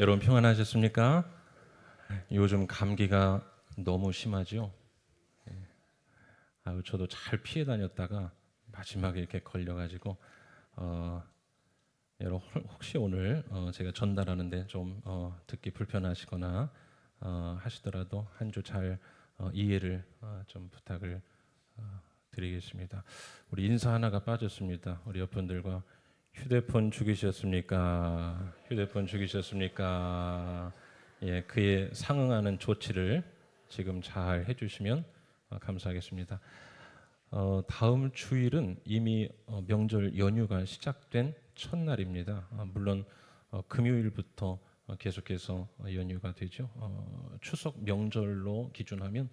여러분 평안하셨습니까? 요즘 감기가 너무 심하죠. 저도 잘 피해 다녔다가 마지막에 이렇게 걸려가지고 여러분 혹시 오늘 제가 전달하는데 좀 듣기 불편하시거나 하시더라도 한 주 잘 이해를 좀 부탁을 드리겠습니다. 우리 인사 하나가 빠졌습니다. 우리 옆분들과 휴대폰 죽이셨습니까? 휴대폰 죽이셨습니까? 예, 그에 상응하는 조치를 지금 잘 해주시면 감사하겠습니다. 다음 주일은 이미 명절 연휴가 시작된 첫날입니다. 물론 금요일부터 계속해서 연휴가 되죠. 추석 명절로 기준하면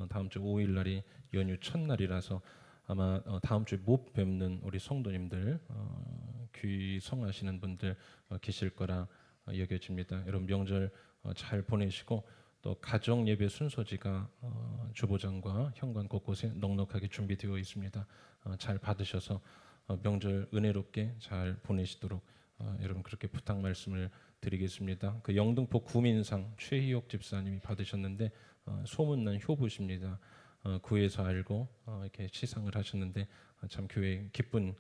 다음 주 5일 날이 연휴 첫날이라서 아마 다음 주에 못 뵙는 우리 성도님들 귀성하시는 분들 계실 거라 여겨집니다. 여러분 명절 잘 보내시고 또 가정 예배 순서지가 주보장과 현관 곳곳에 넉넉하게 준비되어 있습니다. 잘 받으셔서 명절 은혜롭게 잘 보내시도록 여러분 그렇게 부탁 말씀을 드리겠습니다. 그 영등포 구민상 최희옥 집사님이 받으셨는데 소문난 효부십니다. 구에서 알고 이렇게 시상을 하셨는데 참 교회 기쁜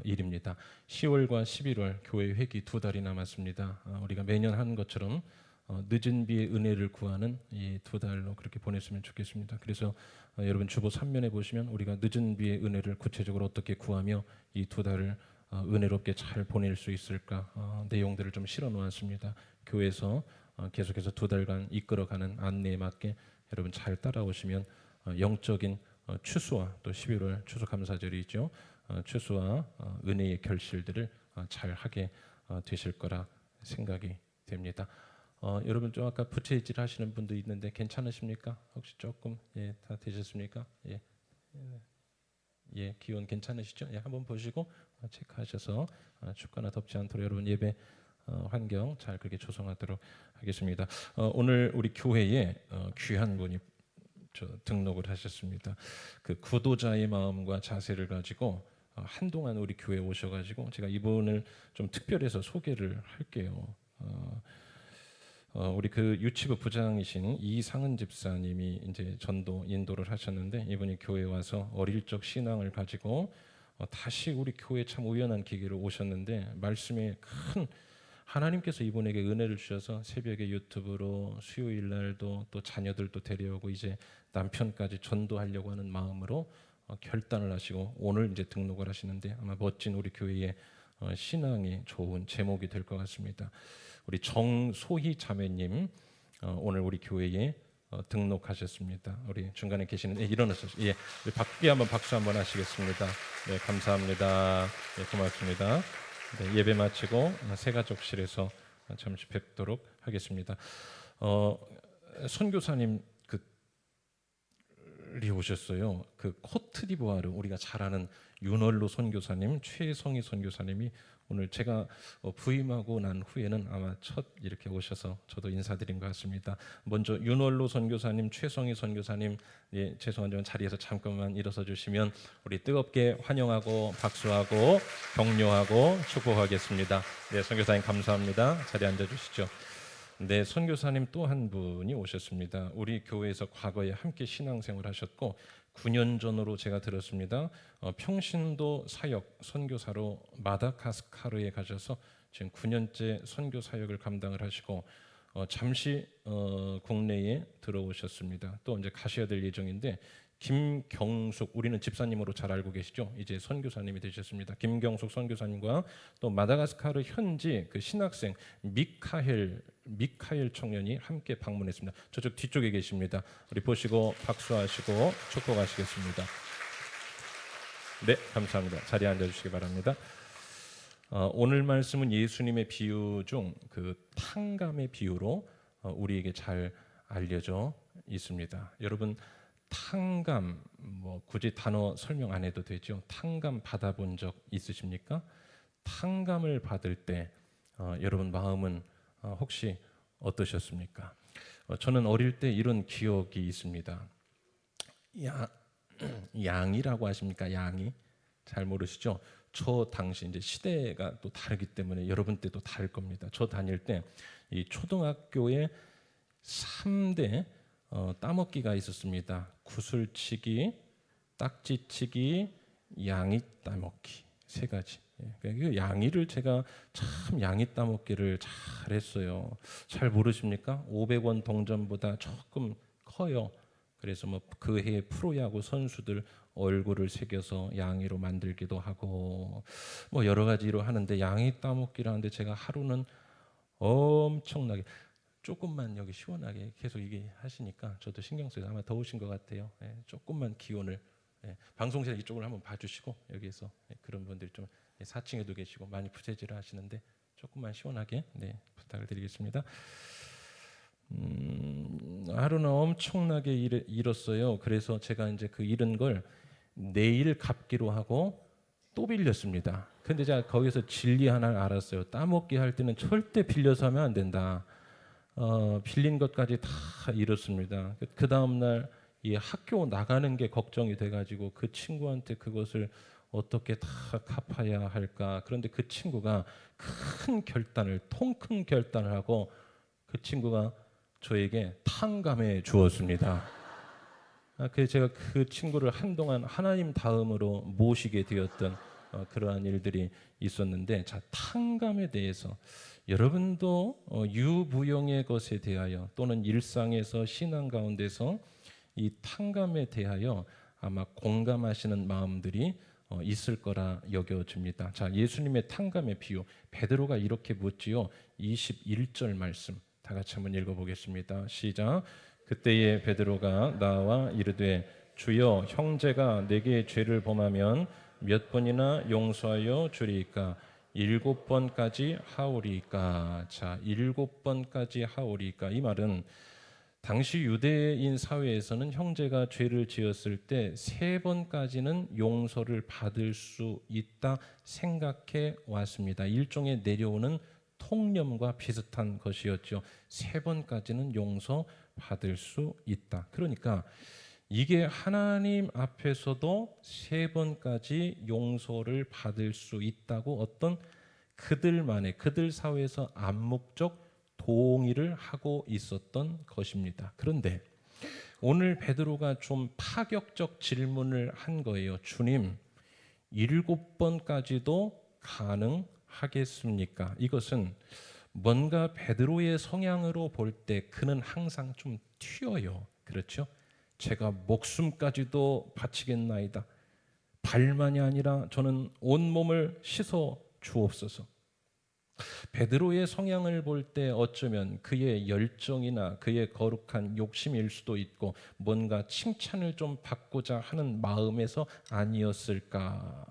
일입니다. 10월과 11월 교회 회기 2달이 남았습니다. 우리가 매년 하는 것처럼 늦은 비의 은혜를 구하는 이 2달로 그렇게 보냈으면 좋겠습니다. 그래서 여러분 주보 3면에 보시면 우리가 늦은 비의 은혜를 구체적으로 어떻게 구하며 이 2달을 은혜롭게 잘 보낼 수 있을까 내용들을 좀 실어 놓았습니다. 교회에서 계속해서 2달간 이끌어가는 안내에 맞게 여러분 잘 따라오시면 영적인 추수와 또 11월 추수감사절이 있죠. 추수와 은혜의 결실들을 잘 하게 되실 거라 생각이 됩니다. 여러분 좀 아까 부채질 하시는 분도 있는데 괜찮으십니까? 혹시 조금 다 되셨습니까? 기온 괜찮으시죠? 한번 보시고 체크하셔서 춥거나 덥지 않도록 여러분 예배 환경 잘 그렇게 조성하도록 하겠습니다. 오늘 우리 교회에 귀한 분이 등록을 하셨습니다. 그 구도자의 마음과 자세를 가지고 한동안 우리 교회에 오셔가지고 제가 이분을 좀 특별해서 소개를 할게요. 우리 그 유치부 부장이신 이상은 집사님이 이제 전도 인도를 하셨는데 이분이 교회에 와서 어릴 적 신앙을 가지고 다시 우리 교회 참 우연한 계기로 오셨는데 말씀에 큰 하나님께서 이분에게 은혜를 주셔서 새벽에 유튜브로 수요일 날도 또 자녀들도 데려오고 이제 남편까지 전도하려고 하는 마음으로 결단을 하시고 오늘 이제 등록을 하시는데 아마 멋진 우리 교회의 신앙이 좋은 제목이 될 것 같습니다. 우리 정소희 자매님 오늘 우리 교회에 등록하셨습니다. 우리 중간에 계시는 일어나셔서 우리 박수에 한번 박수 한번 하시겠습니다. 네, 감사합니다. 네, 고맙습니다. 네, 예배 마치고 새가족실에서 잠시 뵙도록 하겠습니다. 선교사님 리 오셨어요. 그 코트디부아르 우리가 잘 아는 윤월로 선교사님, 최성희 선교사님이 오늘 제가 부임하고 난 후에는 아마 첫 이렇게 오셔서 저도 인사드린 것 같습니다. 먼저 윤월로 선교사님, 최성희 선교사님, 죄송하지만 자리에서 잠깐만 일어서 주시면 우리 뜨겁게 환영하고 박수하고 격려하고 축복하겠습니다. 네, 선교사님 감사합니다. 자리에 앉아 주시죠. 네, 선교사님 또 한 분이 오셨습니다. 우리 교회에서 과거에 함께 신앙생활 하셨고 9년 전으로 제가 들었습니다. 평신도 사역 선교사로 마다가스카르에 가셔서 지금 9년째 선교 사역을 감당을 하시고 잠시 국내에 들어오셨습니다. 또 이제 가셔야 될 예정인데 김경숙 우리는 집사님으로 잘 알고 계시죠? 이제 선교사님이 되셨습니다. 김경숙 선교사님과 또 마다가스카르 현지 그 신학생 미카엘 청년이 함께 방문했습니다. 저쪽 뒤쪽에 계십니다. 우리 보시고 박수하시고 축복하시겠습니다. 네, 감사합니다. 자리에 앉아주시기 바랍니다. 오늘 말씀은 예수님의 비유 중 그 탕감의 비유로 우리에게 잘 알려져 있습니다. 여러분 탕감 굳이 단어 설명 안 해도 되죠. 탕감 받아본 적 있으십니까? 탕감을 받을 때 여러분 마음은 혹시 어떠셨습니까? 저는 어릴 때 이런 기억이 있습니다. 양이라고 하십니까? 양이 잘 모르시죠? 저 당시 이제 시대가 또 다르기 때문에 여러분 때도 다를 겁니다. 저 다닐 때 이 초등학교에 3대 따먹기가 있었습니다. 구슬치기, 딱지치기, 양이 따먹기 세 가지. 그 양이를 제가 참 양이 따먹기를 잘했어요. 잘 모르십니까? 500원 동전보다 조금 커요. 그래서 뭐 그 해에 프로야구 선수들 얼굴을 새겨서 양이로 만들기도 하고 뭐 여러 가지로 하는데 양이 따먹기를 하는데 제가 하루는 엄청나게 조금만 여기 시원하게 계속 이게 하시니까 저도 신경 쓰여서 아마 더우신 것 같아요. 조금만 기온을 방송실 이쪽을 한번 봐주시고 여기에서 그런 분들이 좀 4층에도 계시고 많이 부채질을 하시는데 조금만 시원하게 부탁을 드리겠습니다. 하루는 엄청나게 잃었어요. 그래서 제가 이제 그 잃은 걸 내일 갚기로 하고 또 빌렸습니다. 근데 제가 거기서 진리 하나를 알았어요. 따먹기 할 때는 절대 빌려서 하면 안 된다. 빌린 것까지 다 잃었습니다. 그 다음 날 이 학교 나가는 게 걱정이 돼가지고 그 친구한테 그것을 어떻게 다 갚아야 할까. 그런데 그 친구가 통 큰 결단을 하고 그 친구가 저에게 탕감해 주었습니다. 그래서 제가 그 친구를 한동안 하나님 다음으로 모시게 되었던 그러한 일들이 있었는데, 자, 탕감에 대해서 여러분도 유부용의 것에 대하여 또는 일상에서 신앙 가운데서 이 탕감에 대하여 아마 공감하시는 마음들이 있을 거라 여겨집니다. 자, 예수님의 탕감의 비유 베드로가 이렇게 묻지요. 21절 말씀 다 같이 한번 읽어보겠습니다. 시작. 그때에 베드로가 나와 이르되 주여, 형제가 내게 죄를 범하면 몇 번이나 용서하여 주리이까? 7번까지 하오리이까? 자, 7번까지 하오리이까? 이 말은 당시 유대인 사회에서는 형제가 죄를 지었을 때 3번까지는 용서를 받을 수 있다 생각해 왔습니다. 일종의 내려오는 통념과 비슷한 것이었죠. 3번까지는 용서받을 수 있다. 그러니까 이게 하나님 앞에서도 3번까지 용서를 받을 수 있다고 어떤 그들 사회에서 암묵적 동의를 하고 있었던 것입니다. 그런데 오늘 베드로가 좀 파격적 질문을 한 거예요. 주님, 7번까지도 가능하겠습니까? 이것은 뭔가 베드로의 성향으로 볼 때 그는 항상 좀 튀어요. 그렇죠? 제가 목숨까지도 바치겠나이다. 발만이 아니라 저는 온몸을 씻어 주옵소서. 베드로의 성향을 볼 때 어쩌면 그의 열정이나 그의 거룩한 욕심일 수도 있고 뭔가 칭찬을 좀 받고자 하는 마음에서 아니었을까.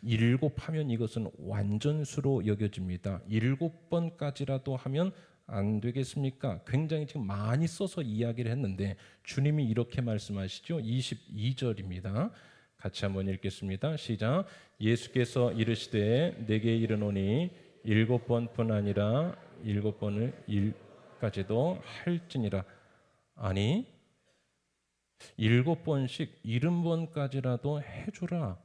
7 하면 이것은 완전수로 여겨집니다. 7번까지라도 하면 안 되겠습니까? 굉장히 지금 많이 써서 이야기를 했는데 주님이 이렇게 말씀하시죠. 22절입니다. 같이 한번 읽겠습니다. 시작. 예수께서 이르시되 내게 이르노니 7번뿐 아니라 7번을 일까지도 할지니라. 아니 7번씩 70번까지라도 해주라.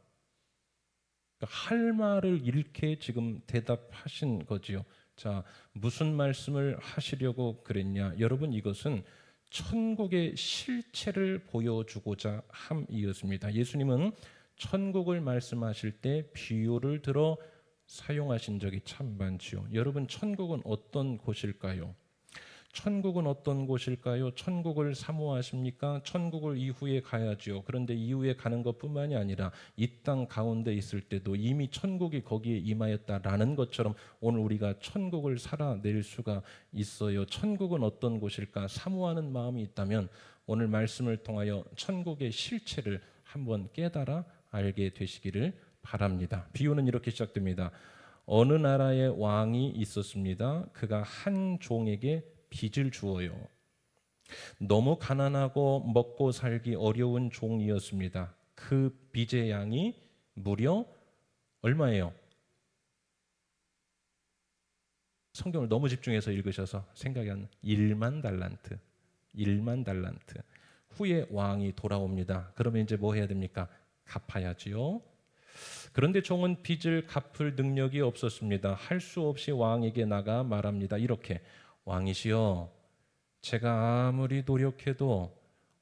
그러니까 할 말을 잃게 지금 대답하신 거지요. 자, 무슨 말씀을 하시려고 그랬냐? 여러분, 이것은 천국의 실체를 보여주고자 함이었습니다. 예수님은 천국을 말씀하실 때 비유를 들어 사용하신 적이 참 많지요. 여러분, 천국은 어떤 곳일까요? 천국은 어떤 곳일까요? 천국을 사모하십니까? 천국을 이후에 가야지요. 그런데 이후에 가는 것뿐만이 아니라 이 땅 가운데 있을 때도 이미 천국이 거기에 임하였다라는 것처럼 오늘 우리가 천국을 살아낼 수가 있어요. 천국은 어떤 곳일까? 사모하는 마음이 있다면 오늘 말씀을 통하여 천국의 실체를 한번 깨달아 알게 되시기를 바랍니다. 비유는 이렇게 시작됩니다. 어느 나라에 왕이 있었습니다. 그가 한 종에게 빚을 주어요. 너무 가난하고 먹고 살기 어려운 종이었습니다. 그 빚의 양이 무려 얼마예요? 성경을 너무 집중해서 읽으셔서 생각이 안 1만 달란트. 1만 달란트. 후에 왕이 돌아옵니다. 그러면 이제 뭐 해야 됩니까? 갚아야지요. 그런데 종은 빚을 갚을 능력이 없었습니다. 할 수 없이 왕에게 나가 말합니다. 이렇게, 왕이시여, 제가 아무리 노력해도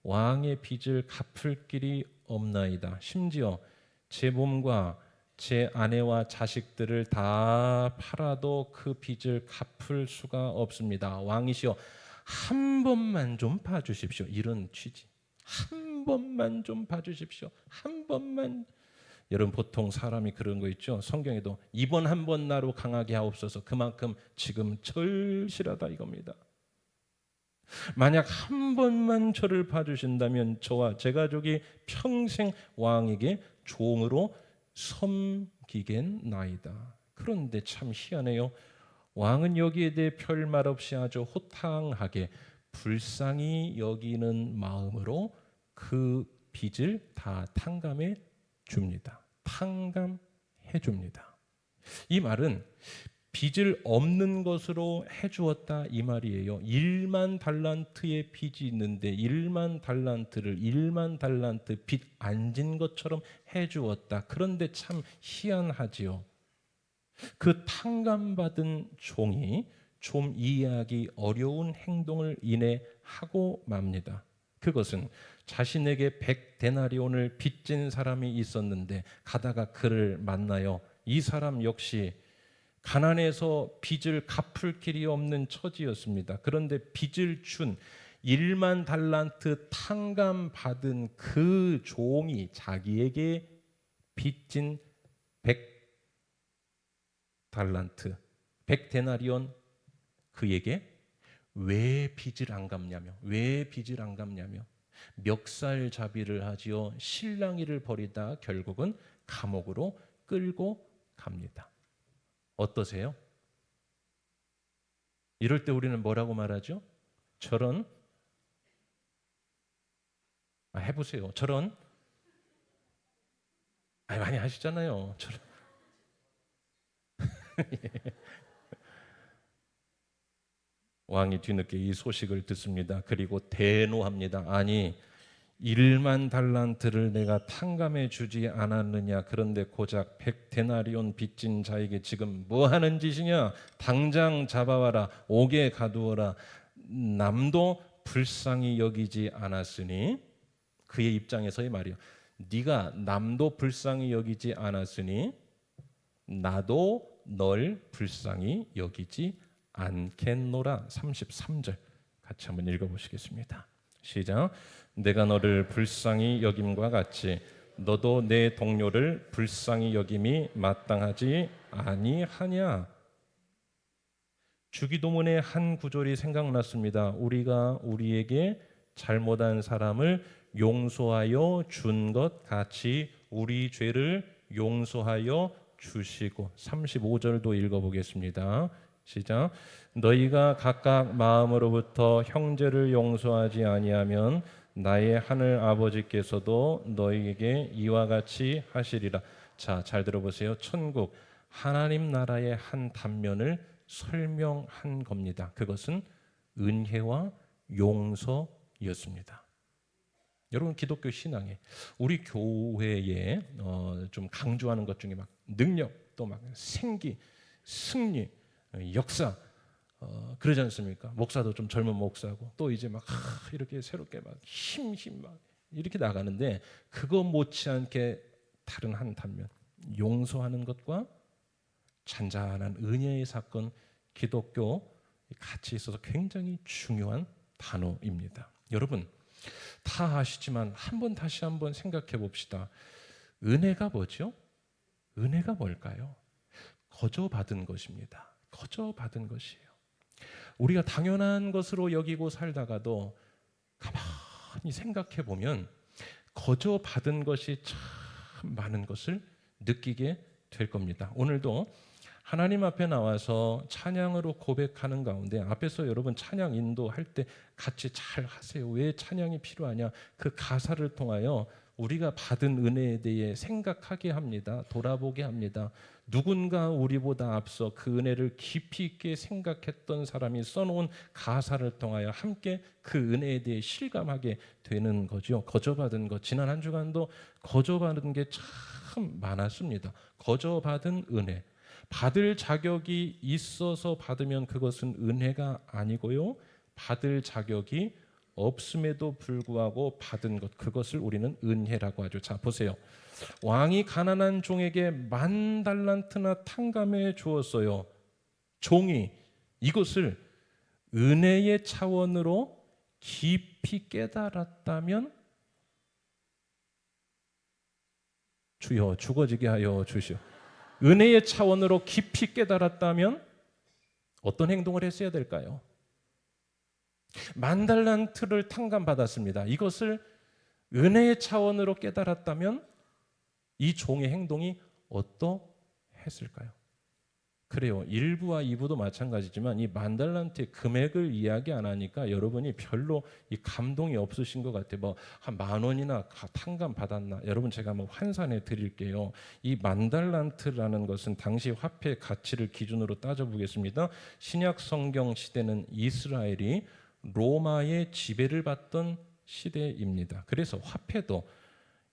왕의 빚을 갚을 길이 없나이다. 심지어 제 몸과 제 아내와 자식들을 다 팔아도 그 빚을 갚을 수가 없습니다. 왕이시여, 한 번만 좀 봐주십시오. 이런 취지. 한 번만 좀 봐주십시오. 한 번만. 여러분, 보통 사람이 그런 거 있죠. 성경에도 이번 한 번 나로 강하게 하옵소서. 그만큼 지금 절실하다 이겁니다. 만약 한 번만 저를 봐주신다면 저와 제 가족이 평생 왕에게 종으로 섬기겠나이다. 그런데 참 희한해요. 왕은 여기에 대해 별말 없이 아주 호탕하게 불쌍히 여기는 마음으로 그 빚을 다 탕감해 줍니다. 탕감해 줍니다. 이 말은 빚을 없는 것으로 해주었다 이 말이에요. 1만 달란트의 빚이 있는데 1만 달란트 빚 안 진 것처럼 해주었다. 그런데 참 희한하지요. 그 탕감받은 종이 좀 이해하기 어려운 행동을 이내 하고 맙니다. 그것은 자신에게 100데나리온을 빚진 사람이 있었는데 가다가 그를 만나요. 이 사람 역시 가난해서 빚을 갚을 길이 없는 처지였습니다. 그런데 빚을 준 1만 달란트 탕감받은 그 종이 자기에게 빚진 100달란트, 100데나리온 그에게 왜 빚을 안 갚냐며 멱살잡이를 하지요. 실랑이를 벌이다 결국은 감옥으로 끌고 갑니다. 어떠세요? 이럴 때 우리는 뭐라고 말하죠? 저런, 해보세요. 저런, 많이 하시잖아요. 저런. 왕이 뒤늦게 이 소식을 듣습니다. 그리고 대노합니다. 아니, 1만 달란트를 내가 탕감해 주지 않았느냐? 그런데 고작 100데나리온 빚진 자에게 지금 뭐 하는 짓이냐? 당장 잡아와라. 옥에 가두어라. 남도 불쌍히 여기지 않았으니, 그의 입장에서의 말이요. 네가 남도 불쌍히 여기지 않았으니 나도 널 불쌍히 여기지 않겠노라. 33절 같이 한번 읽어보시겠습니다. 시작. 내가 너를 불쌍히 여김과 같이 너도 내 동료를 불쌍히 여김이 마땅하지 아니하냐. 주기도문의 한 구절이 생각났습니다. 우리가 우리에게 잘못한 사람을 용서하여 준 것 같이 우리 죄를 용서하여 주시고. 35절도 읽어보겠습니다. 시작. 너희가 각각 마음으로부터 형제를 용서하지 아니하면 나의 하늘 아버지께서도 너희에게 이와 같이 하시리라. 자, 잘 들어보세요. 천국 하나님 나라의 한 단면을 설명한 겁니다. 그것은 은혜와 용서였습니다. 여러분, 기독교 신앙에 우리 교회에 좀 강조하는 것 중에 막 능력, 또 막 생기, 승리, 역사 그러지 않습니까? 목사도 좀 젊은 목사고 또 이제 막 이렇게 새롭게 막 힘 막 이렇게 나가는데 그거 못지않게 다른 한 단면, 용서하는 것과 잔잔한 은혜의 사건, 기독교 같이 있어서 굉장히 중요한 단어입니다. 여러분, 다 아시지만 다시 한번 생각해 봅시다. 은혜가 뭐죠? 은혜가 뭘까요? 거저 받은 것입니다. 거저 받은 것이에요. 우리가 당연한 것으로 여기고 살다가도 가만히 생각해 보면 거저 받은 것이 참 많은 것을 느끼게 될 겁니다. 오늘도 하나님 앞에 나와서 찬양으로 고백하는 가운데 앞에서 여러분 찬양 인도할 때 같이 잘 하세요. 왜 찬양이 필요하냐? 그 가사를 통하여 우리가 받은 은혜에 대해 생각하게 합니다. 돌아보게 합니다. 누군가 우리보다 앞서 그 은혜를 깊이 있게 생각했던 사람이 써놓은 가사를 통하여 함께 그 은혜에 대해 실감하게 되는 거죠. 거저받은 것, 지난 한 주간도 거저받은 게 참 많았습니다. 거저받은 은혜, 받을 자격이 있어서 받으면 그것은 은혜가 아니고요, 받을 자격이 없음에도 불구하고 받은 것, 그것을 우리는 은혜라고 하죠. 자, 보세요. 왕이 가난한 종에게 10,000달란트나 탕감해 주었어요. 종이 이것을 은혜의 차원으로 깊이 깨달았다면 주여 죽어지게 하여 주시오. 은혜의 차원으로 깊이 깨달았다면 어떤 행동을 했어야 될까요? 10,000달란트를 탕감받았습니다. 이것을 은혜의 차원으로 깨달았다면 이 종의 행동이 어떠했을까요? 그래요. 1부와 2부도 마찬가지지만 이 10,000달란트의 금액을 이야기 안 하니까 여러분이 별로 이 감동이 없으신 것 같아요. 뭐 한 10,000원이나 탕감 받았나? 여러분 제가 한번 환산해 드릴게요. 이 10,000달란트라는 것은 당시 화폐 가치를 기준으로 따져보겠습니다. 신약 성경 시대는 이스라엘이 로마의 지배를 받던 시대입니다. 그래서 화폐도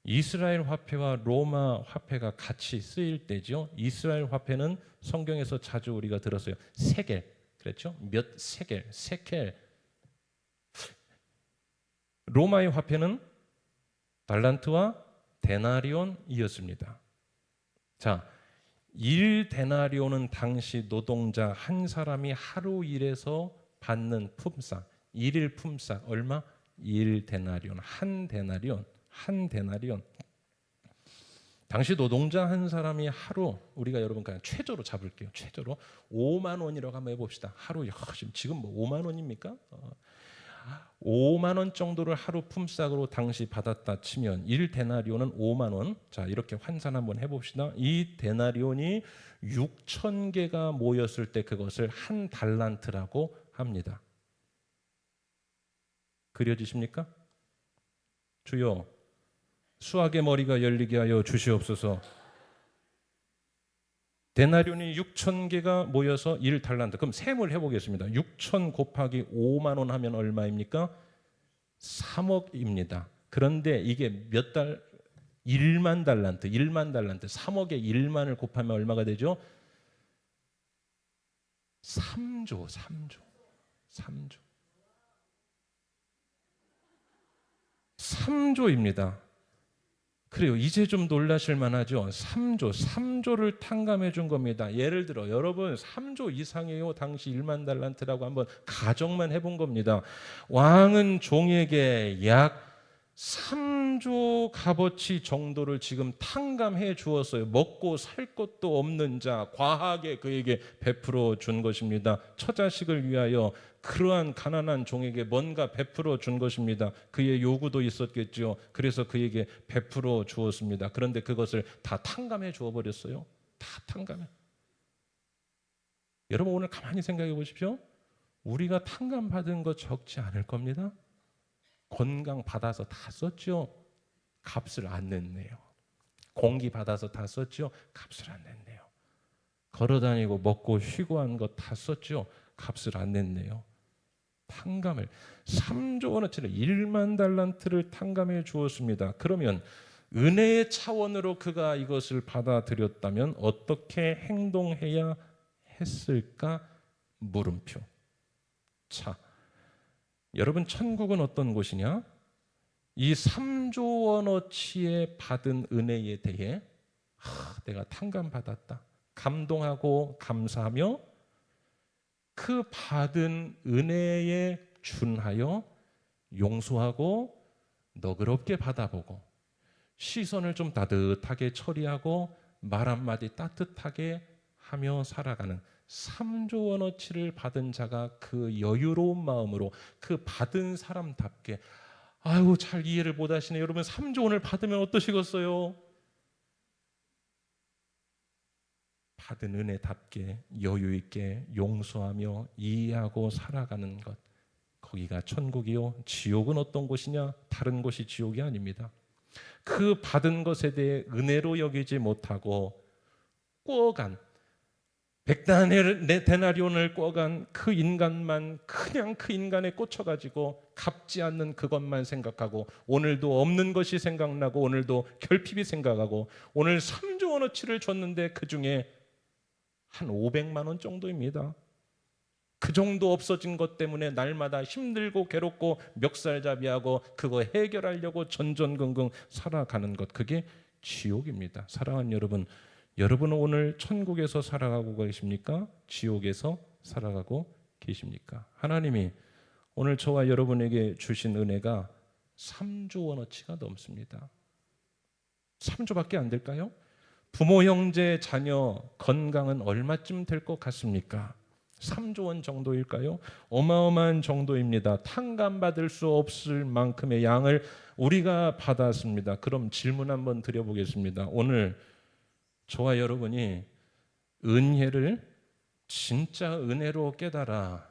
이스라엘 화폐와 로마 화폐가 같이 쓰일 때죠. 이스라엘 화폐는 성경에서 자주 우리가 들었어요. 세겔, 그렇죠? 몇 세겔, 세켈. 로마의 화폐는 달란트와 데나리온이었습니다. 자, 1데나리온은 당시 노동자 한 사람이 하루 일해서 받는 품삯, 일일 품삯 얼마? 1데나리온, 한 데나리온. 당시 노동자 한 사람이 하루, 우리가 여러분 그냥 최저로 잡을게요. 최저로 5만 원이라고 한번 해봅시다. 하루, 지금 뭐 5만 원입니까? 5만 원 정도를 하루 품삯으로 당시 받았다 치면 1데나리온은 5만 원. 자, 이렇게 환산 한번 해봅시다. 이 데나리온이 6,000개가 모였을 때 그것을 한 달란트라고 합니다. 그려지십니까? 주여 수학의 머리가 열리게 하여 주시옵소서. 데나리온이 6,000개가 모여서 1달란트. 그럼 셈을 해보겠습니다. 6,000 곱하기 5만 원 하면 얼마입니까? 3억입니다. 그런데 이게 몇 달? 1만 달란트. 3억에 1만을 곱하면 얼마가 되죠? 3조. 3조입니다. 그래요. 이제 좀 놀라실 만하죠. 3조를 탕감해 준 겁니다. 예를 들어 여러분 3조 이상이에요. 당시 1만 달란트라고 한번 가정만 해본 겁니다. 왕은 종에게 약 3조 값어치 정도를 지금 탕감해 주었어요. 먹고 살 것도 없는 자, 과하게 그에게 베풀어 준 것입니다. 처자식을 위하여 그러한 가난한 종에게 뭔가 베풀어 준 것입니다. 그의 요구도 있었겠죠. 그래서 그에게 베풀어 주었습니다. 그런데 그것을 다 탕감해 주어 버렸어요. 다 탕감해. 여러분 오늘 가만히 생각해 보십시오. 우리가 탕감 받은 거 적지 않을 겁니다. 건강 받아서 다 썼죠. 값을 안 냈네요. 공기 받아서 다 썼죠. 값을 안 냈네요. 걸어다니고 먹고 쉬고 한 거 다 썼죠. 값을 안 냈네요. 탕감을 3조 원어치를 1만 달란트를 탕감해 주었습니다. 그러면 은혜의 차원으로 그가 이것을 받아들였다면 어떻게 행동해야 했을까? 물음표. 자, 여러분 천국은 어떤 곳이냐? 이 3조 원어치의 받은 은혜에 대해 내가 탕감받았다. 감동하고 감사하며 그 받은 은혜에 준하여 용서하고 너그럽게 받아보고 시선을 좀 따뜻하게 처리하고 말 한마디 따뜻하게 하며 살아가는 3조 원어치를 받은 자가 그 여유로운 마음으로 그 받은 사람답게 아유 잘 이해를 못하시네. 여러분 3조 원을 받으면 어떠시겠어요? 받은 은혜답게 여유 있게 용서하며 이해하고 살아가는 것, 거기가 천국이요. 지옥은 어떤 곳이냐? 다른 곳이 지옥이 아닙니다. 그 받은 것에 대해 은혜로 여기지 못하고 꾸어간 데나리온을 꾸어간 그 인간만 그냥 그 인간에 꽂혀가지고 갚지 않는 그것만 생각하고 오늘도 없는 것이 생각나고 오늘도 결핍이 생각하고 오늘 3조 원어치를 줬는데 그중에 한 500만 원 정도입니다. 그 정도 없어진 것 때문에 날마다 힘들고 괴롭고 멱살잡이하고 그거 해결하려고 전전긍긍 살아가는 것, 그게 지옥입니다. 사랑하는 여러분, 여러분은 오늘 천국에서 살아가고 계십니까? 지옥에서 살아가고 계십니까? 하나님이 오늘 저와 여러분에게 주신 은혜가 3조 원어치가 넘습니다. 3조밖에 안 될까요? 부모, 형제, 자녀 건강은 얼마쯤 될 것 같습니까? 3조 원 정도일까요? 어마어마한 정도입니다. 탕감받을 수 없을 만큼의 양을 우리가 받았습니다. 그럼 질문 한번 드려보겠습니다. 오늘 저와 여러분이 은혜를 진짜 은혜로 깨달아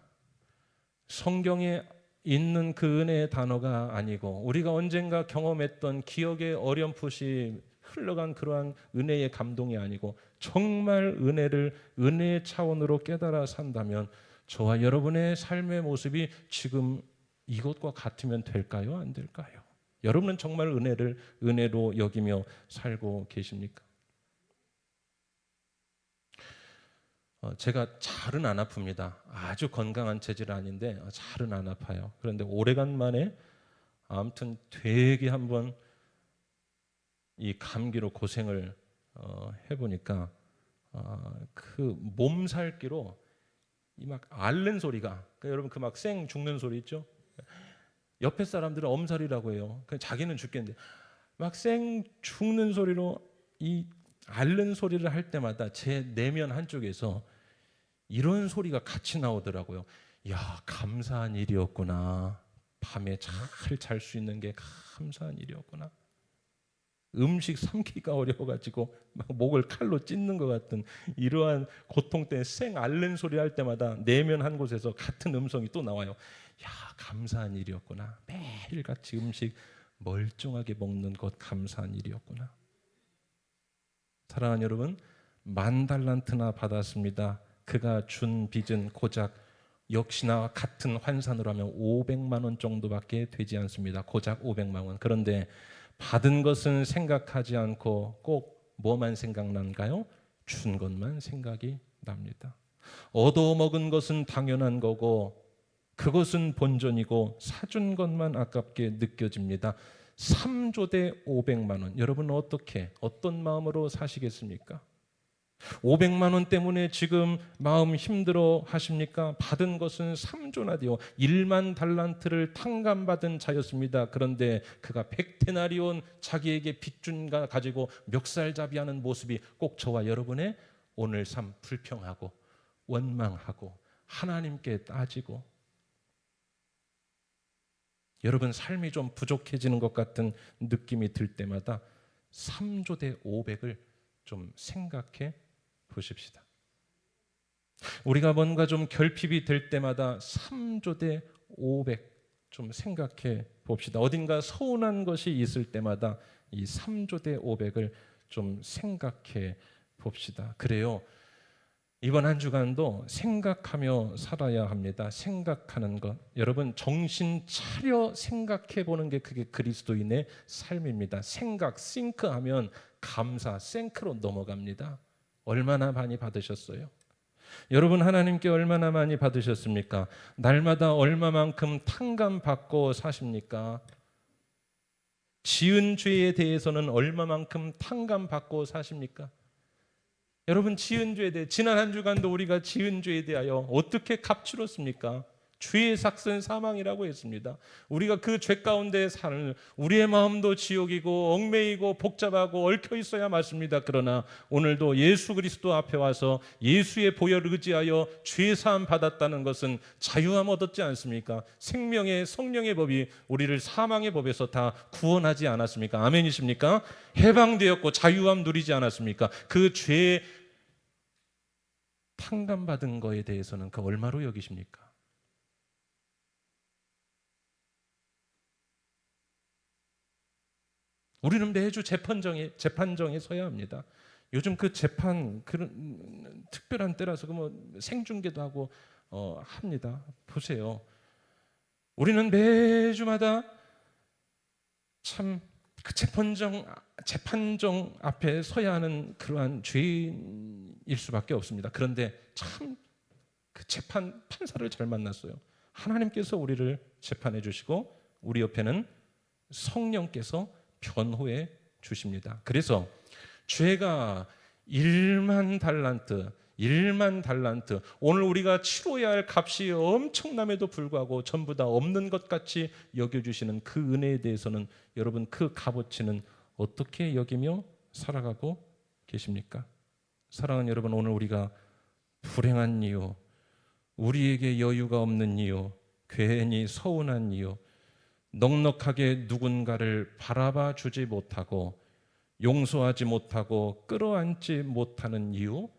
성경에 있는 그 은혜의 단어가 아니고 우리가 언젠가 경험했던 기억의 어렴풋이 흘러간 그러한 은혜의 감동이 아니고 정말 은혜를 은혜의 차원으로 깨달아 산다면 저와 여러분의 삶의 모습이 지금 이것과 같으면 될까요? 안 될까요? 여러분은 정말 은혜를 은혜로 여기며 살고 계십니까? 제가 잘은 안 아픕니다. 아주 건강한 체질 아닌데 잘은 안 아파요. 그런데 오래간만에 아무튼 되게 한번 이 감기로 고생을 해보니까 그 몸살기로 이 막 앓는 소리가, 그러니까 여러분 그 막 쌩 죽는 소리 있죠? 옆에 사람들은 엄살이라고 해요. 그냥 자기는 죽겠는데 막 쌩 죽는 소리로 이 앓는 소리를 할 때마다 제 내면 한쪽에서 이런 소리가 같이 나오더라고요. 야, 감사한 일이었구나. 밤에 잘 잘 수 있는 게 감사한 일이었구나. 음식 삼키기가 어려워가지고 막 목을 칼로 찢는 것 같은 이러한 고통 때문에 쌩 앓는 소리 할 때마다 내면 한 곳에서 같은 음성이 또 나와요. 야, 감사한 일이었구나. 매일같이 음식 멀쩡하게 먹는 것 감사한 일이었구나. 사랑하는 여러분, 10,000달란트나 받았습니다. 그가 준 빚은 고작 역시나 같은 환산으로 하면 500만 원 정도밖에 되지 않습니다. 고작 500만 원. 그런데 받은 것은 생각하지 않고 꼭 뭐만 생각난가요? 준 것만 생각이 납니다. 얻어먹은 것은 당연한 거고 그것은 본전이고 사준 것만 아깝게 느껴집니다. 3조 대 500만 원. 여러분은 어떻게 어떤 마음으로 사시겠습니까? 500만 원 때문에 지금 마음 힘들어 하십니까? 받은 것은 3조나 되어 1만 달란트를 탕감받은 자였습니다. 그런데 그가 100데나리온 자기에게 빚준가 가지고 멱살잡이하는 모습이 꼭 저와 여러분의 오늘 삶 불평하고 원망하고 하나님께 따지고 여러분 삶이 좀 부족해지는 것 같은 느낌이 들 때마다 3조 대 500을 좀 생각해 보십시다. 우리가 뭔가 좀 결핍이 될 때마다 3조 대 500 좀 생각해 봅시다. 어딘가 서운한 것이 있을 때마다 이 3조 대 500을 좀 생각해 봅시다. 그래요. 이번 한 주간도 생각하며 살아야 합니다. 생각하는 것. 여러분 정신 차려 생각해 보는 게 그게 그리스도인의 삶입니다. 생각, 싱크하면 감사, 생크로 넘어갑니다. 얼마나 많이 받으셨어요? 여러분 하나님께 얼마나 많이 받으셨습니까? 날마다 얼마만큼 탕감받고 사십니까? 지은 죄에 대해서는 얼마만큼 탕감받고 사십니까? 여러분 지은 죄에 대해 지난 한 주간도 우리가 지은 죄에 대하여 어떻게 값치렀습니까? 죄의 삭은 사망이라고 했습니다. 우리가 그 죄 가운데 사는 우리의 마음도 지옥이고 얽매이고 복잡하고 얽혀 있어야 맞습니다. 그러나 오늘도 예수 그리스도 앞에 와서 예수의 보혈을 의지하여 죄 사함 받았다는 것은 자유함 얻었지 않습니까? 생명의 성령의 법이 우리를 사망의 법에서 다 구원하지 않았습니까? 아멘이십니까? 해방되었고 자유함 누리지 않았습니까? 그 죄 탕감받은 거에 대해서는 그 얼마로 여기십니까? 우리는 매주 재판정에 서야 합니다. 요즘 그 재판 그런 특별한 때라서 그 뭐 생중계도 하고 합니다. 보세요. 우리는 매주마다 참 그 재판정 앞에 서야 하는 그러한 죄인일 수밖에 없습니다. 그런데 참 그 판사를 잘 만났어요. 하나님께서 우리를 재판해 주시고 우리 옆에는 성령께서 변호해 주십니다. 그래서 죄가 1만 달란트 오늘 우리가 치러야 할 값이 엄청남에도 불구하고 전부 다 없는 것 같이 여겨주시는 그 은혜에 대해서는 여러분 그 값어치는 어떻게 여기며 살아가고 계십니까? 사랑하는 여러분, 오늘 우리가 불행한 이유, 우리에게 여유가 없는 이유, 괜히 서운한 이유, 넉넉하게 누군가를 바라봐 주지 못하고 용서하지 못하고 끌어안지 못하는 이유,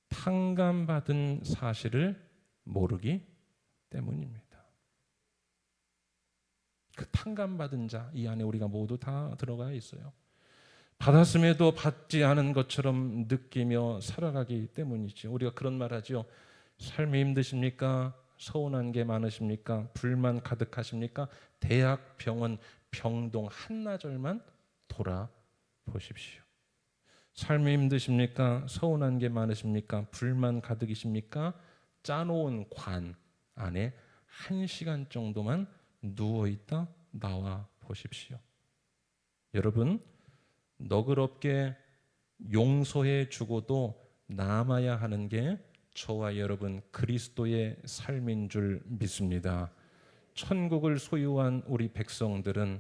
탕감받은 사실을 모르기 때문입니다. 그 탕감받은 자, 이 안에 우리가 모두 다 들어가 있어요. 받았음에도 받지 않은 것처럼 느끼며 살아가기 때문이죠. 우리가 그런 말 하죠. 삶이 힘드십니까? 서운한 게 많으십니까? 불만 가득하십니까? 대학, 병원, 병동 한나절만 돌아보십시오. 삶이 힘드십니까? 서운한 게 많으십니까? 불만 가득이십니까? 짜놓은 관 안에 1시간 정도만 누워있다 나와 보십시오. 여러분, 너그럽게 용서해 주고도 남아야 하는 게 저와 여러분 그리스도의 삶인 줄 믿습니다. 천국을 소유한 우리 백성들은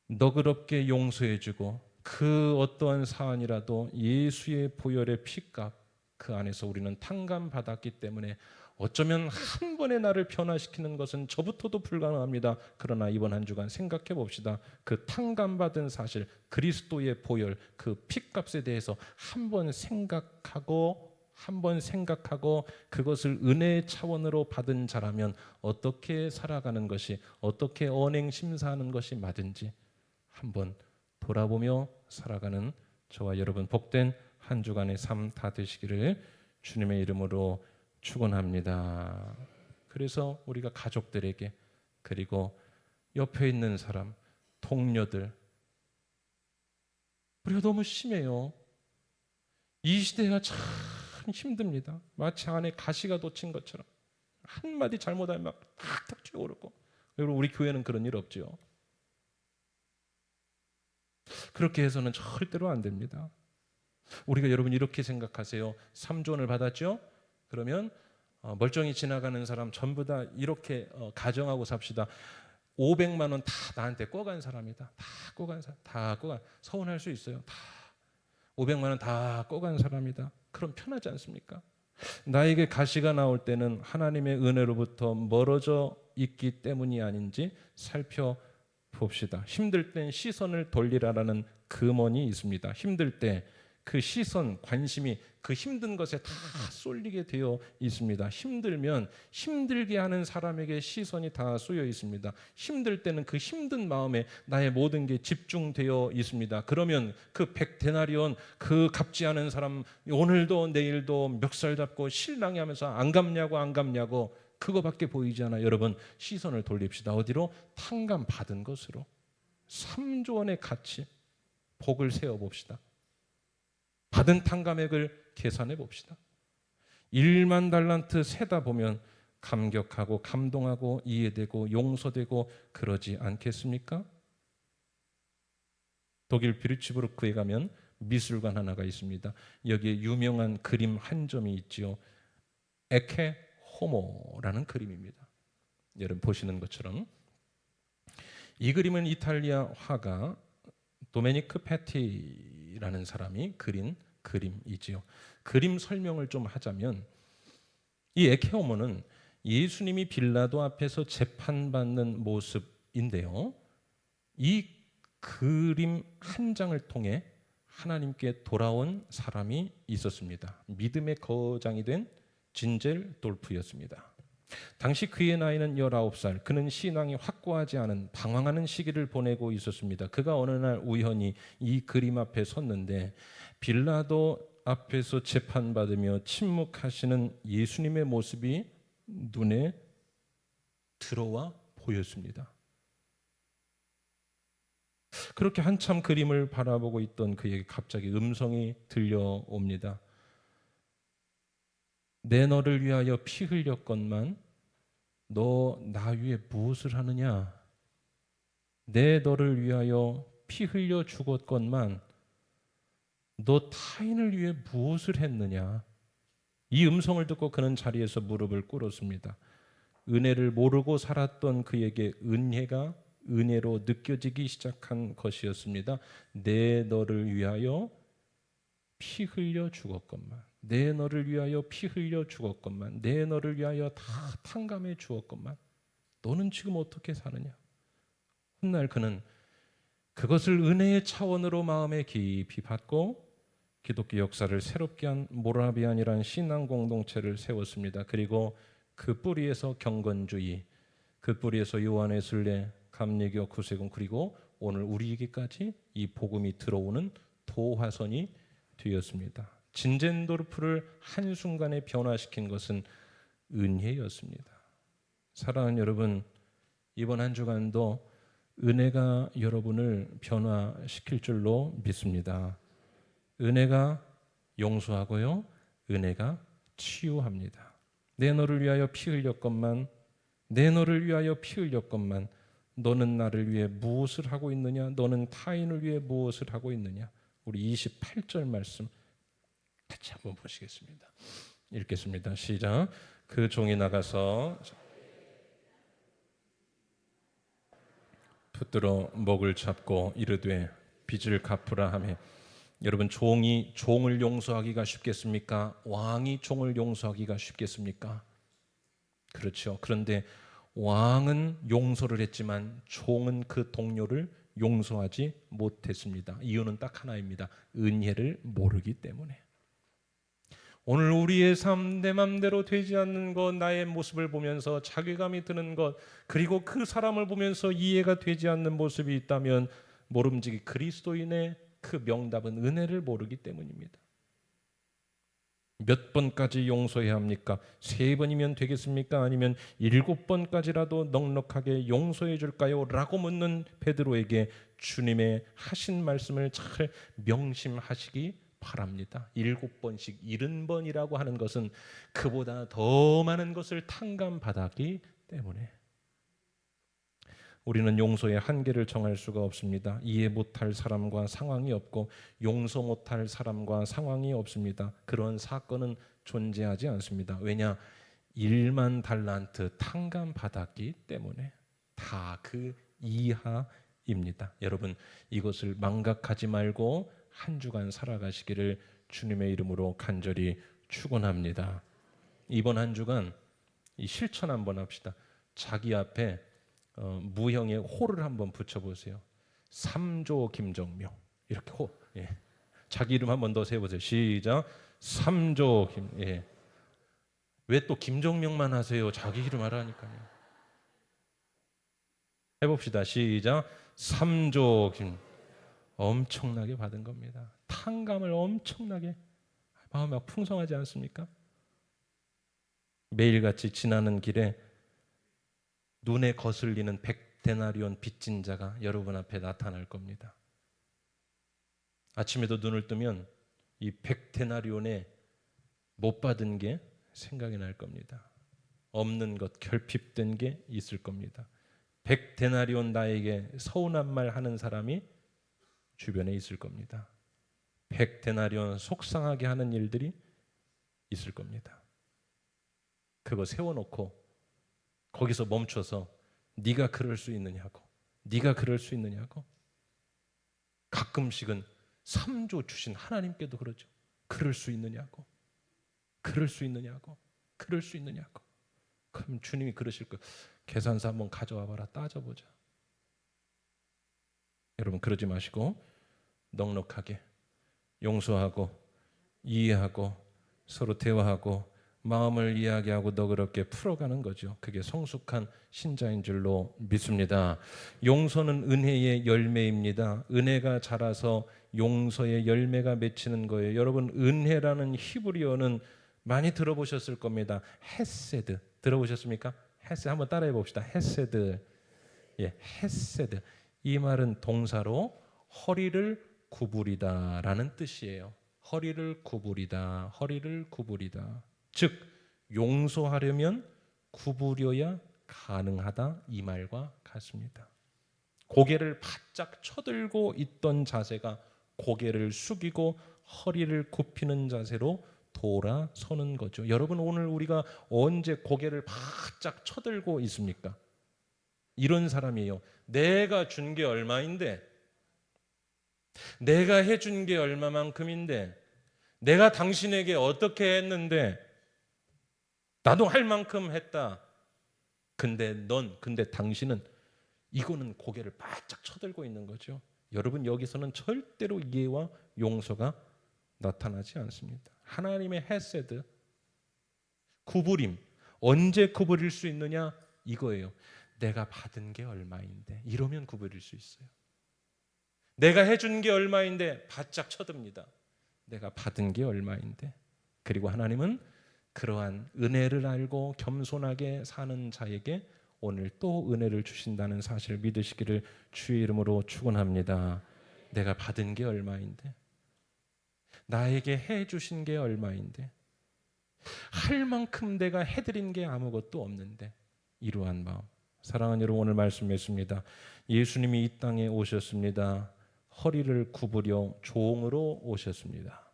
너그럽게 용서해 주고 그 어떠한 사안이라도 예수의 보혈의 피값 그 안에서 우리는 탕감받았기 때문에 어쩌면 한 번에 나를 변화시키는 것은 저부터도 불가능합니다. 그러나 이번 한 주간 생각해 봅시다. 그 탕감받은 사실, 그리스도의 보혈, 그 피값에 대해서 한 번 생각하고 그것을 은혜의 차원으로 받은 자라면 어떻게 살아가는 것이, 어떻게 언행 심사하는 것이 맞은지 한번 돌아보며 살아가는 저와 여러분 복된 한 주간의 삶 다 되시기를 주님의 이름으로 축원합니다. 그래서 우리가 가족들에게, 그리고 옆에 있는 사람, 동료들, 우리가 너무 심해요. 이 시대가 참 힘듭니다. 마치 안에 가시가 돋친 것처럼 한마디 잘못하면 막 탁탁 튀어오르고. 여러분, 우리 교회는 그런 일 없죠. 그렇게 해서는 절대로 안 됩니다. 우리가 여러분 이렇게 생각하세요. 3조 원을 받았죠? 그러면 멀쩡히 지나가는 사람 전부 다 이렇게 가정하고 삽시다. 500만 원 다 나한테 꿔간 사람이다. 다 꿔간 사람, 다 꿔간. 서운할 수 있어요. 다 500만 원 다 꿔간 사람이다. 그럼 편하지 않습니까? 나에게 가시가 나올 때는 하나님의 은혜로부터 멀어져 있기 때문이 아닌지 살펴봅시다. 힘들 땐 시선을 돌리라라는 금언이 있습니다. 힘들 때 그 시선, 관심이 그 힘든 것에 다 쏠리게 되어 있습니다. 힘들면 힘들게 하는 사람에게 시선이 다 쏠려 있습니다. 힘들 때는 그 힘든 마음에 나의 모든 게 집중되어 있습니다. 그러면 그 100데나리온 그 갚지 않은 사람 오늘도 내일도 멱살 잡고 실랑이 하면서 안 갚냐고 그거밖에 보이지 않아. 여러분, 시선을 돌립시다. 어디로? 탕감 받은 것으로. 3조 원의 가치, 복을 세워봅시다. 받은 탕감액을 계산해 봅시다. 1만 달란트 세다 보면 감격하고 감동하고 이해되고 용서되고 그러지 않겠습니까? 독일 비르츠부르크에 가면 미술관 하나가 있습니다. 여기에 유명한 그림 한 점이 있지요. 에케 호모라는 그림입니다. 여러분 보시는 것처럼 이 그림은 이탈리아 화가 도메니크 페티라는 사람이 그린 그림이지요. 그림 설명을 좀 하자면 이 에케호모는 예수님이 빌라도 앞에서 재판받는 모습인데요. 이 그림 한 장을 통해 하나님께 돌아온 사람이 있었습니다. 믿음의 거장이 된 진젤 돌프였습니다. 당시 그의 나이는 19살. 그는 신앙이 확고하지 않은 방황하는 시기를 보내고 있었습니다. 그가 어느 날 우연히 이 그림 앞에 섰는데 빌라도 앞에서 재판받으며 침묵하시는 예수님의 모습이 눈에 들어와 보였습니다. 그렇게 한참 그림을 바라보고 있던 그에게 갑자기 음성이 들려옵니다. 내 너를 위하여 피 흘렸건만 너 나 위에 무엇을 하느냐? 내 너를 위하여 피 흘려 죽었건만 너 타인을 위해 무엇을 했느냐? 이 음성을 듣고 그는 자리에서 무릎을 꿇었습니다. 은혜를 모르고 살았던 그에게 은혜가 은혜로 느껴지기 시작한 것이었습니다. 내 너를 위하여 피 흘려 죽었건만, 내 너를 위하여 피 흘려 죽었건만, 내 너를 위하여 다 탕감해 주었건만 너는 지금 어떻게 사느냐? 훗날 그는 그것을 은혜의 차원으로 마음에 깊이 받고 기독교 역사를 새롭게 한 모라비안이라는 신앙 공동체를 세웠습니다. 그리고 그 뿌리에서 경건주의, 그 뿌리에서 요한의 순례, 감리교, 구세군, 그리고 오늘 우리에게까지 이 복음이 들어오는 도화선이 되었습니다. 진젠도르프를 한순간에 변화시킨 것은 은혜였습니다. 사랑하는 여러분, 이번 한 주간도 은혜가 여러분을 변화시킬 줄로 믿습니다. 은혜가 용서하고요, 은혜가 치유합니다. 내 너를 위하여 피 흘렸건만, 내 너를 위하여 피 흘렸건만 너는 나를 위해 무엇을 하고 있느냐? 너는 타인을 위해 무엇을 하고 있느냐? 우리 28절 말씀 같이 한번 보시겠습니다. 읽겠습니다. 시작. 그 종이 나가서 붙들어 목을 잡고 이르되 빚을 갚으라 하매, 여러분, 종이 종을 용서하기가 쉽겠습니까? 왕이 종을 용서하기가 쉽겠습니까? 그렇죠. 그런데 왕은 용서를 했지만 종은 그 동료를 용서하지 못했습니다. 이유는 딱 하나입니다. 은혜를 모르기 때문에. 오늘 우리의 삶, 내 맘대로 되지 않는 것, 나의 모습을 보면서 자괴감이 드는 것, 그리고 그 사람을 보면서 이해가 되지 않는 모습이 있다면 모름지기 그리스도인의 그 명답은 은혜를 모르기 때문입니다. 몇 번까지 용서해야 합니까? 3번이면 되겠습니까? 아니면 7번까지라도 넉넉하게 용서해 줄까요? 라고 묻는 베드로에게 주님의 하신 말씀을 잘 명심하시기 바랍니다. 7번씩 70번이라고 하는 것은 그보다 더 많은 것을 탕감받았기 때문에 우리는 용서의 한계를 정할 수가 없습니다. 이해 못할 사람과 상황이 없고 용서 못할 사람과 상황이 없습니다. 그런 사건은 존재하지 않습니다. 왜냐? 1만 달란트 탕감받았기 때문에 다 그 이하입니다. 여러분, 이것을 망각하지 말고 한 주간 살아가시기를 주님의 이름으로 간절히 축원합니다. 이번 한 주간 이 실천 한번 합시다. 자기 앞에 무형의 호를 한번 붙여보세요. 3조 김정명, 이렇게 호. 예. 자기 이름 한번 더 세워보세요. 시작. 3조 김. 예. 왜 또 김정명만 하세요? 자기 이름 하라니까요. 해봅시다. 시작. 3조 김. 엄청나게 받은 겁니다. 탕감을 엄청나게. 마음이 막 풍성하지 않습니까? 매일같이 지나는 길에 눈에 거슬리는 100데나리온 빚진 자가 여러분 앞에 나타날 겁니다. 아침에도 눈을 뜨면 이 100데나리온에 못 받은 게 생각이 날 겁니다. 없는 것, 결핍된 게 있을 겁니다. 100데나리온 나에게 서운한 말 하는 사람이 주변에 있을 겁니다. 100데나리온 속상하게 하는 일들이 있을 겁니다. 그거 세워놓고 거기서 멈춰서 네가 그럴 수 있느냐고, 네가 그럴 수 있느냐고. 가끔씩은 3조 주신 하나님께도 그러죠. 그럴 수 있느냐고, 그럴 수 있느냐고, 그럴 수 있느냐고. 그럼 주님이 그러실 거예요. 계산서 한번 가져와 봐라, 따져보자. 여러분, 그러지 마시고 넉넉하게 용서하고 이해하고 서로 대화하고 마음을 이야기하고 너그럽게 풀어가는 거죠. 그게 성숙한 신자인 줄로 믿습니다. 용서는 은혜의 열매입니다. 은혜가 자라서 용서의 열매가 맺히는 거예요. 여러분, 은혜라는 히브리어는 많이 들어보셨을 겁니다. 헤세드 들어보셨습니까? 헤세드 한번 따라해 봅시다. 헤세드. 예, 헤세드. 이 말은 동사로 허리를 구부리다라는 뜻이에요. 허리를 구부리다, 허리를 구부리다. 즉 용서하려면 구부려야 가능하다 이 말과 같습니다. 고개를 바짝 쳐들고 있던 자세가 고개를 숙이고 허리를 굽히는 자세로 돌아서는 거죠. 여러분, 오늘 우리가 언제 고개를 바짝 쳐들고 있습니까? 이런 사람이에요. 내가 준 게 얼마인데, 내가 해준 게 얼마만큼인데, 내가 당신에게 어떻게 했는데, 나도 할 만큼 했다. 근데 당신은, 이거는 고개를 바짝 쳐들고 있는 거죠. 여러분, 여기서는 절대로 이해와 용서가 나타나지 않습니다. 하나님의 헤세드, 구부림, 언제 구부릴 수 있느냐? 이거예요. 내가 받은 게 얼마인데, 이러면 구부릴 수 있어요. 내가 해준 게 얼마인데 바짝 쳐듭니다. 내가 받은 게 얼마인데. 그리고 하나님은 그러한 은혜를 알고 겸손하게 사는 자에게 오늘 또 은혜를 주신다는 사실을 믿으시기를 주의 이름으로 축원합니다. 내가 받은 게 얼마인데, 나에게 해주신 게 얼마인데, 할 만큼 내가 해드린 게 아무것도 없는데, 이러한 마음. 사랑하는 여러분, 오늘 말씀했습니다. 예수님이 이 땅에 오셨습니다. 허리를 구부려 종으로 오셨습니다.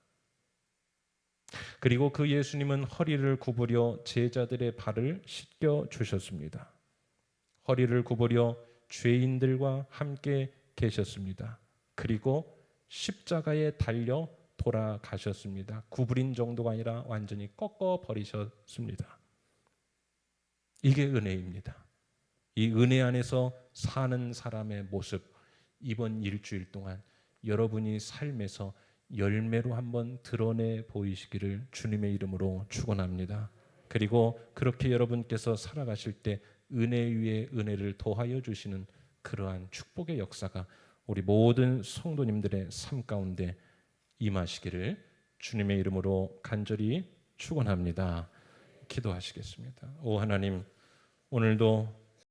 그리고 그 예수님은 허리를 구부려 제자들의 발을 씻겨 주셨습니다. 허리를 구부려 죄인들과 함께 계셨습니다. 그리고 십자가에 달려 돌아가셨습니다. 구부린 정도가 아니라 완전히 꺾어 버리셨습니다. 이게 은혜입니다. 이 은혜 안에서 사는 사람의 모습, 이번 일주일 동안 여러분이 삶에서 열매로 한번 드러내 보이시기를 주님의 이름으로 축원합니다. 그리고 그렇게 여러분께서 살아가실 때 은혜 위에 은혜를 더하여 주시는 그러한 축복의 역사가 우리 모든 성도님들의 삶 가운데 임하시기를 주님의 이름으로 간절히 축원합니다. 기도하시겠습니다. 오 하나님, 오늘도